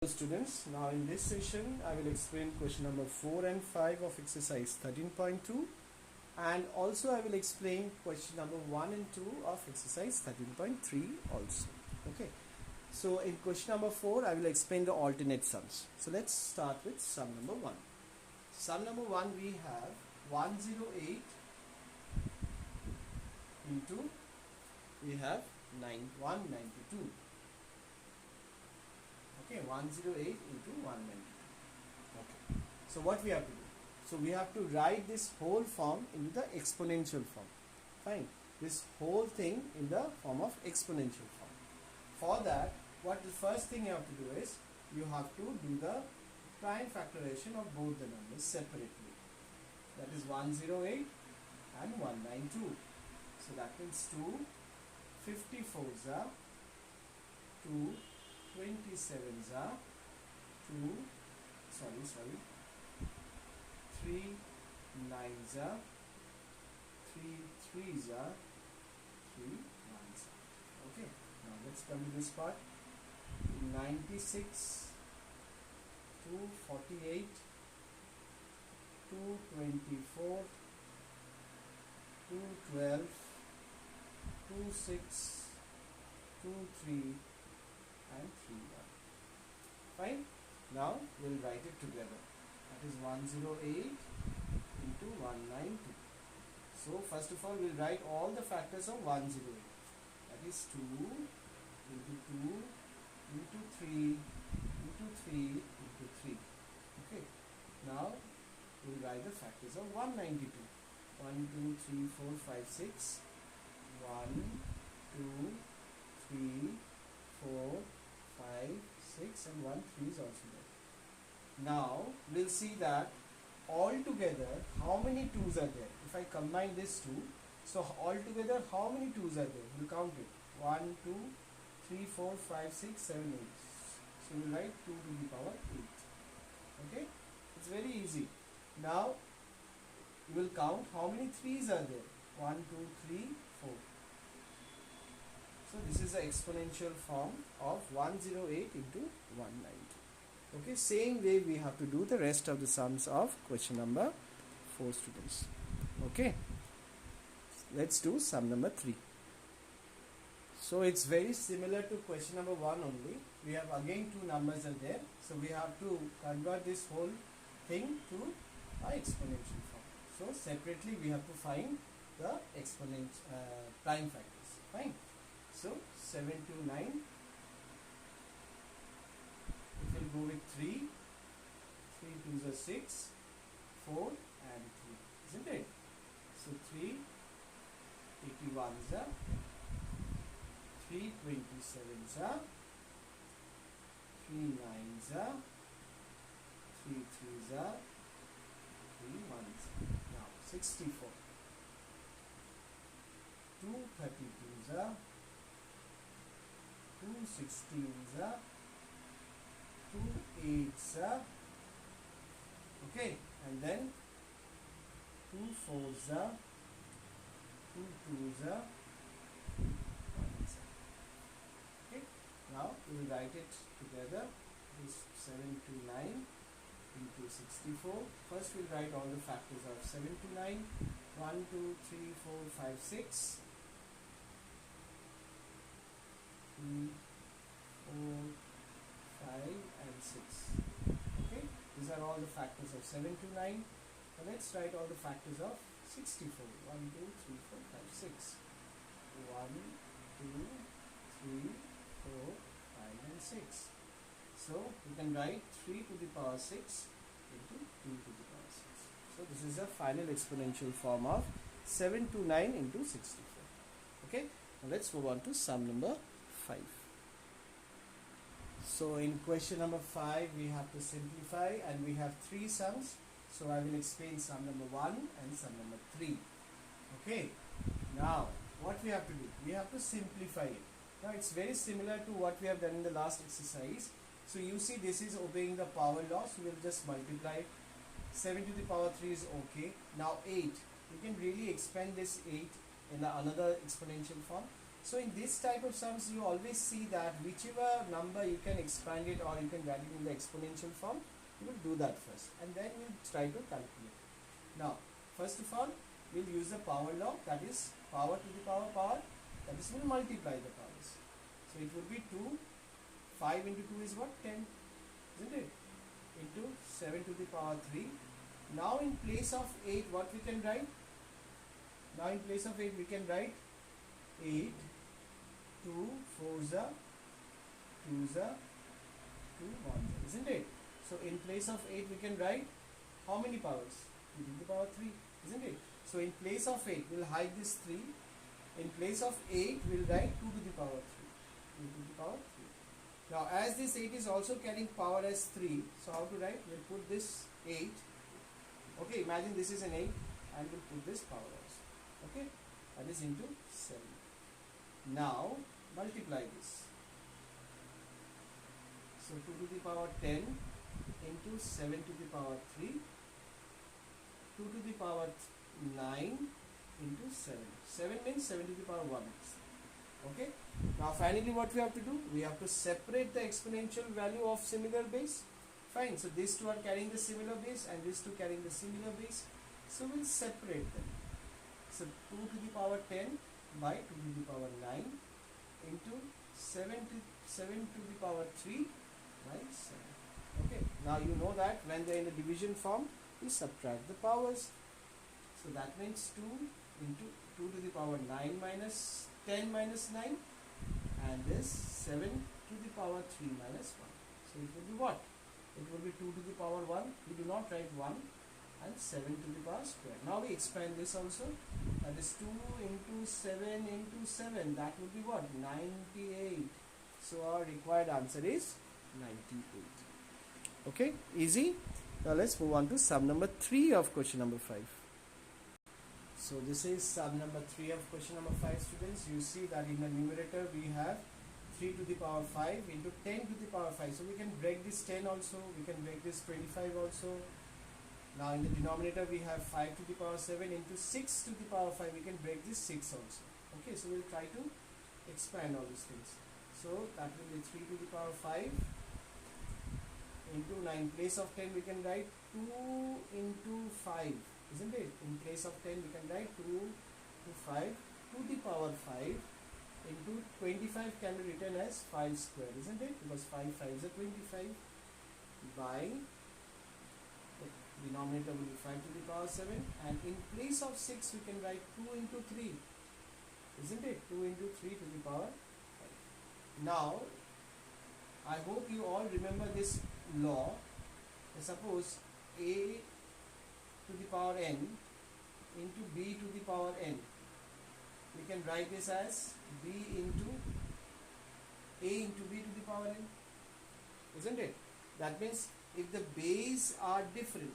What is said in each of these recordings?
Students, now in this session I will explain question number 4 and 5 of exercise 13.2, and also I will explain question number 1 and 2 of exercise 13.3 also. Okay, so in question number 4 I will explain the alternate sums. So let's start with sum number 1. Sum number 1, we have 108 into, we have 192. Okay, 108 into 192. Okay, so what we have to do? So we have to write this whole form into the exponential form. Fine, this whole thing in the form of exponential form. For that, what the first thing you have to do is, you have to do the prime factorization of both the numbers separately. That is 108 and 192. So that means 2 54s are 2 27s are 2, 3 9s are 3 3s are 3 1s are. Okay, now let's come to this part. 96, 248, 224, 212, 26, 23 and 3 1. Fine. Now we'll write it together. That is 108 into 192. So first of all we'll write all the factors of 108. That is 2 into 2 into 3 into 3 into 3. Okay. Now we'll write the factors of 192. 1 2 3 4 5 6. 1 2 3 4 5 6 and 1 3 is also there. Now we'll see that altogether how many 2's are there. If I combine this 2, so altogether how many 2's are there? We'll count it. 1 2 3 4 5 6 7 8. So we'll write 2 to the power 8. Okay, it's very easy. Now we will count how many 3's are there. 1 2 3 4. So this is the exponential form of 108 into 192. Okay, same way we have to do the rest of the sums of question number 4, students. Okay, let's do sum number 3. So it's very similar to question number 1 only. We have again two numbers are there. So we have to convert this whole thing to an exponential form. So separately we have to find the prime factors. Fine. So 7 to 9, it will go with 3, 3 2s are 6, 4 and 3, isn't it? So 3 81s are, 3 27s are, 3 9s are, 3 3s are, 3 1s are. Now 64, 2 32s are, 2 16s are, 2 8s are, okay, and then 2 4s are, 2 2s are, 1s are. Okay, now we will write it together. This 7 to 9 into 64. First we will write all the factors of 7 to 9. 1 2 3 4 5 6. 3 4 5 and 6. Okay, these are all the factors of 7 to 9. Now let's write all the factors of 64. 1 2 3 4 5 6. 1 2 3 4 5 and 6. So you can write 3 to the power 6 into 2 to the power 6. So this is the final exponential form of 7 to 9 into 64. Okay, now let's move on to sum number 5. So in question number 5 we have to simplify, and we have 3 sums. So I will explain sum number 1 and sum number 3. Okay, now what we have to do? We have to simplify it. Now it's very similar to what we have done in the last exercise. So you see this is obeying the power law, so we will just multiply. 7 to the power 3 is okay. Now 8, you can really expand this 8 in another exponential form. So in this type of sums, you always see that whichever number you can expand it or you can write it in the exponential form, you will do that first and then you try to calculate. Now, first of all, we'll use the power law, that is power to the power, that is we'll multiply the powers. So it would be 2, 5 into 2 is what? 10, isn't it? Into 7 to the power 3. Now in place of 8, what we can write? Now in place of 8, we can write 8, 2, 4s are 2s are 2, 1s, isn't it? So in place of 8, we can write how many powers? 2 to the power 3, isn't it? So in place of 8, we'll hide this 3. In place of 8, we'll write 2 to the power 3. 2 to the power 3. Now as this 8 is also carrying power as 3, so how to write? We'll put this 8. Okay, imagine this is an 8 and we'll put this power also. Okay, that is into 7. Now multiply this. So 2 to the power 10 into 7 to the power 3, 2 to the power 9 into 7. 7 means 7 to the power 1. Okay. Now finally what we have to do? We have to separate the exponential value of similar base. Fine. So these two are carrying the similar base and these two carrying the similar base. So we'll separate them. So 2 to the power 10 by 2 to the power 9 into 7 to the power 3 by 7. Okay. Now you know that when they are in the division form, we subtract the powers. So that means 2 into 2 to the power 9 minus 10 minus 9 and this 7 to the power 3 minus 1. So it will be what? It will be 2 to the power 1. We do not write 1 and 7 to the power square. Now we expand this also. That is 2 into 7 into 7. That will be what? 98. So our required answer is 98. Okay, easy. Now let's move on to sum number 3 of question number 5. So this is sum number 3 of question number 5, students. You see that in the numerator we have 3 to the power 5 into 10 to the power 5. So we can break this 10 also, we can break this 25 also. Now in the denominator we have 5 to the power 7 into 6 to the power 5. We can break this 6 also. Okay, so we'll try to expand all these things. So that will be 3 to the power 5 into 9. In place of 10 we can write 2 into 5, isn't it? In place of 10 we can write 2 to 5 to the power 5 into 25 can be written as 5 square, isn't it? Because 5 5s are 25 by the denominator will be 5 to the power 7 and in place of 6 we can write 2 into 3, isn't it? 2 into 3 to the power 5. Now I hope you all remember this law. Suppose a to the power n into b to the power n. We can write this as b into a into b to the power n, isn't it? That means if the base are different,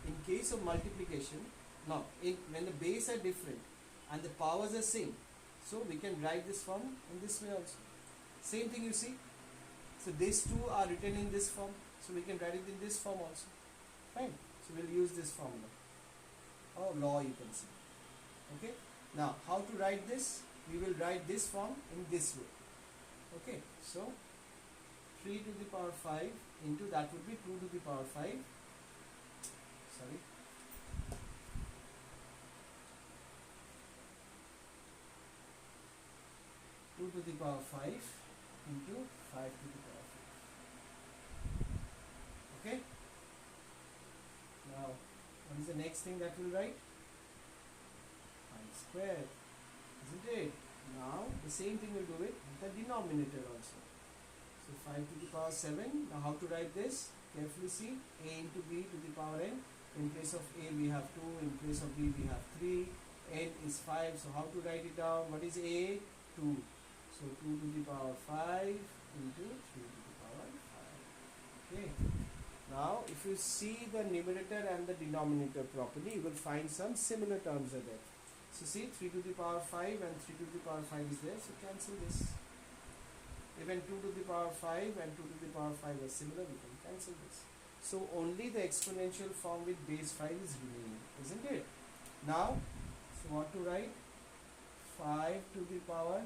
in case of multiplication, when the base are different and the powers are same, so we can write this form in this way also. Same thing you see. So these two are written in this form, so we can write it in this form also. Fine. So we'll use this formula or law, you can see. Okay. Now how to write this? We will write this form in this way. Okay. So 3 to the power 5 into that would be 2 to the power 5. Sorry. 2 to the power 5 into 5 to the power 5. Okay. Now, what is the next thing that we'll write? 5 square, isn't it? Now, the same thing we'll do it with the denominator also. So, 5 to the power 7. Now, how to write this? Carefully see. A into b to the power n. In place of a, we have 2. In place of b, we have 3. N is 5. So, how to write it down? What is a? 2. So 2 to the power 5 into 3 to the power 5. Okay. Now if you see the numerator and the denominator properly, you will find some similar terms are there. So see, 3 to the power 5 and 3 to the power 5 is there. So cancel this. Even 2 to the power 5 and 2 to the power 5 are similar, we can cancel this. So only the exponential form with base 5 is remaining, isn't it? Now, so what to write? 5 to the power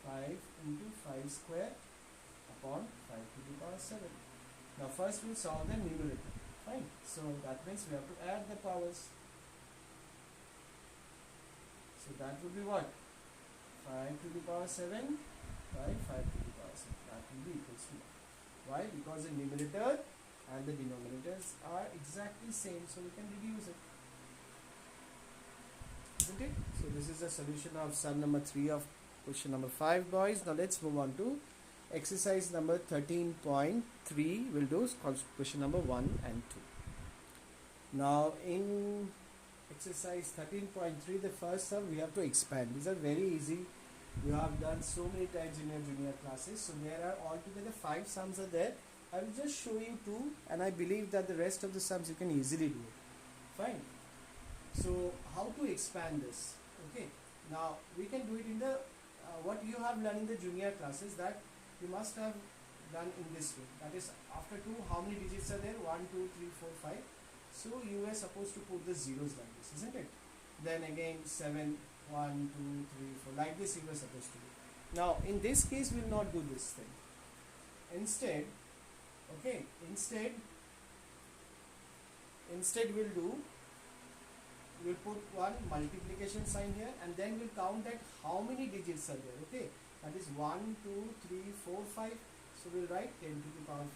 5 into 5 square upon 5 to the power 7. Now first we'll solve the numerator. Fine. So that means we have to add the powers. So that would be what? 5 to the power 7 by 5 to the power 7. That will be equals to 1. Why? Because the numerator and the denominators are exactly same, so we can reduce it. Isn't it? So this is the solution of sum number 3 of question number 5, boys. Now let's move on to exercise number 13.3. We'll do question number 1 and 2. Now in exercise 13.3, the first sum we have to expand. These are very easy. You have done so many times in your junior classes. So there are altogether 5 sums are there. I will just show you 2, and I believe that the rest of the sums you can easily do it. Fine. So how to expand this? Okay. Now we can do it in the what you have learned in the junior classes, that you must have done in this way. That is, after 2, how many digits are there? 1, 2, 3, 4, 5. So you were supposed to put the zeros like this, isn't it? Then again 7, 1, 2, 3, 4. Like this you were supposed to do. Now in this case we will not do this thing. Instead, okay, instead we'll put one multiplication sign here, and then we'll count that how many digits are there. Okay, that is 1, 2, 3, 4, 5. So we'll write 10 to the power 5.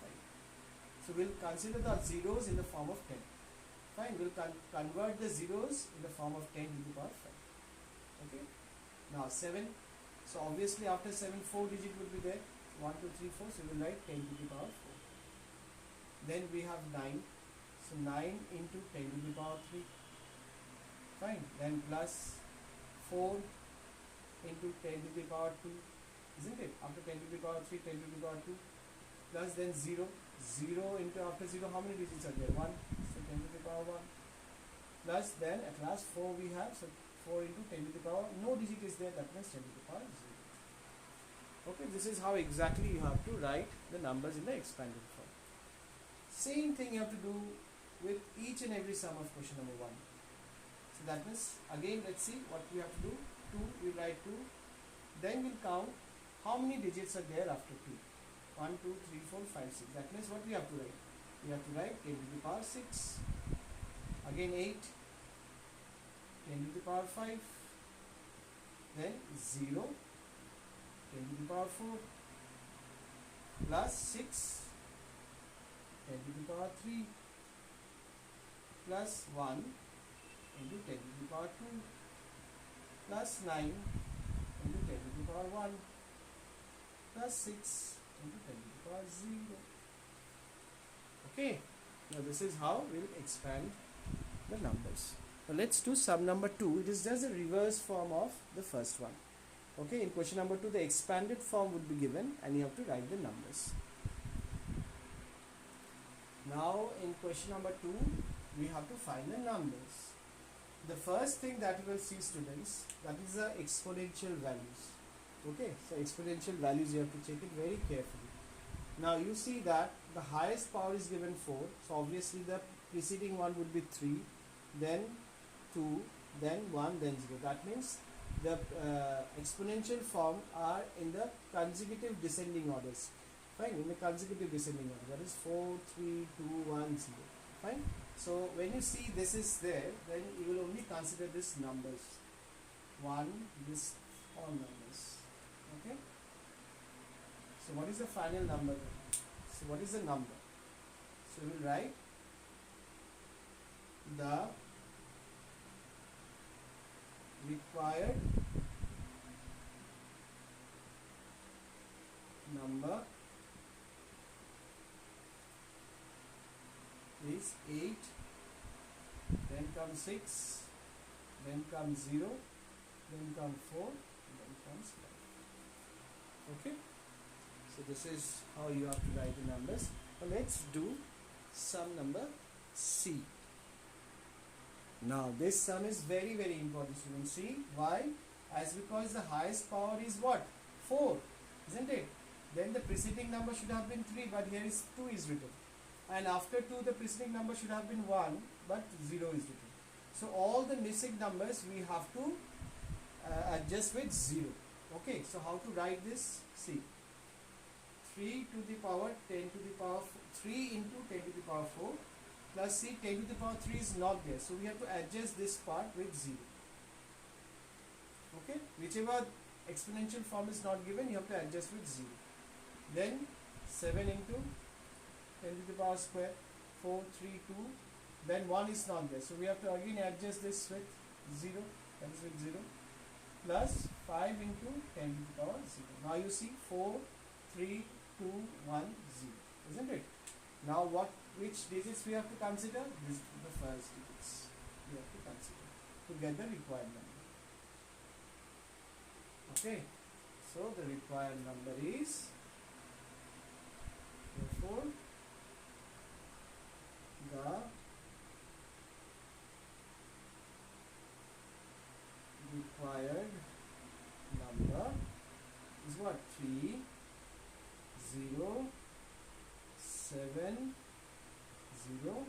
So we'll consider the zeros in the form of 10. Fine, we'll convert the zeros in the form of 10 to the power 5. Okay, now 7. So obviously after 7, 4 digit would be there. 1, 2, 3, 4. So we'll write 10 to the power 4. Then we have 9. So 9 into 10 to the power 3. Fine. Then plus 4 into 10 to the power 2. Isn't it? After 10 to the power 3, 10 to the power 2. Plus then 0. 0 into, after 0, how many digits are there? 1. So 10 to the power 1. Plus then at last 4 we have. So 4 into 10 to the power, no digit is there, that means 10 to the power 0. Okay, this is how exactly you have to write the numbers in the expanded form. Same thing you have to do with each and every sum of question number 1. So that means, again let's see what we have to do. 2, we write 2. Then we'll count how many digits are there after 2. 1, 2, 3, 4, 5, 6. That means what we have to write? We have to write 10 to the power 6. Again 8. 10 to the power 5. Then 0. 10 to the power 4. Plus 6. 10 to the power 3. Plus 1 into 10 to the power 2. Plus 9 into 10 to the power 1. Plus 6 into 10 to the power 0. Okay. Now this is how we will expand the numbers. Now let's do sum number 2. It is just a reverse form of the first one. Okay, in question number 2 the expanded form would be given and you have to write the numbers. Now in question number 2 we have to find the numbers. The first thing that you will see, students, that is the exponential values. Okay, so exponential values you have to check it very carefully. Now you see that the highest power is given 4, so obviously the preceding one would be 3, then 2, then 1, then 0. That means the exponential form are in the consecutive descending orders. Fine, in the consecutive descending order, that is 4, 3, 2, 1, 0. Fine. So when you see this is there, then you will only consider this numbers. 1, this all numbers. Okay. So what is the final number then? So what is the number? So we will write the required number is 8, then comes 6, then comes 0, then comes 4, then comes 5. Okay. So this is how you have to write the numbers. Now let's do sum number C. Now this sum is very very important, students. See why? As because the highest power is what? 4, isn't it? Then the preceding number should have been 3, but here is 2 is written. And after 2 the preceding number should have been 1, but 0 is written. So all the missing numbers we have to adjust with 0. Okay, so how to write this? See, 3 to the power 10 to the power 3 into 10 to the power 4 plus, see, 10 to the power 3 is not there, so we have to adjust this part with 0. Okay, whichever exponential form is not given, you have to adjust with 0. Then 7 into 10 to the power square 4 3 2, then 1 is not there, so we have to again adjust this with 0, that is with 0, plus 5 into 10 to the power 0. Now you see 4 3 2 1 0, isn't it? Now which digits we have to consider? This is the first digits we have to consider to get the required number. Okay, so the required number is, therefore the required number is what? 3 0 7 0 5.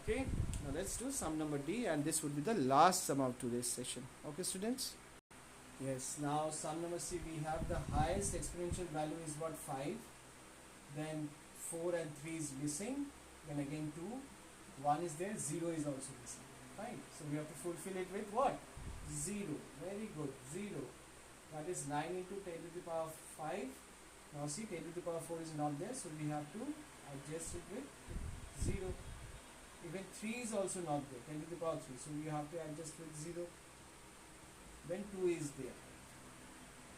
Okay, now let's do sum number D, and this would be the last sum of today's session. Okay, students? Yes, now sum number C, we have the highest exponential value is what? 5. Then 4 and 3 is missing. Then again 2. 1 is there, 0 is also missing. Fine. So we have to fulfill it with what? 0. Very good. 0. That is 9 into 10 to the power 5. Now see, 10 to the power 4 is not there, so we have to adjust it with 0. Even 3 is also not there, 10 to the power 3, so we have to adjust with 0. Then 2 is there.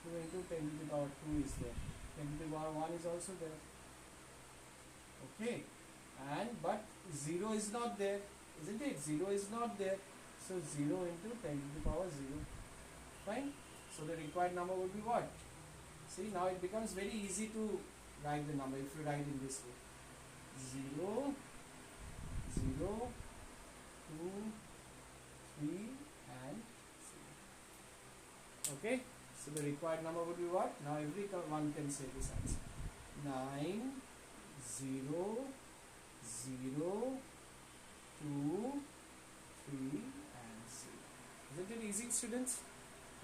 2 into 10 to the power 2 is there. 10 to the power 1 is also there. Okay. But 0 is not there, isn't it? 0 is not there. So 0 into 10 to the power 0. Fine. So the required number would be what? See, now it becomes very easy to write the number if you write in this way. 0, 0, 2, 3 and 0. Okay. So the required number would be what? Now everyone can say this answer. 9, 0, 0, 2, 3 and 0. Isn't it easy, students?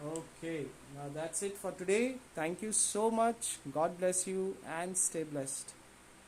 Okay, now that's it for today. Thank you so much. God bless you and stay blessed.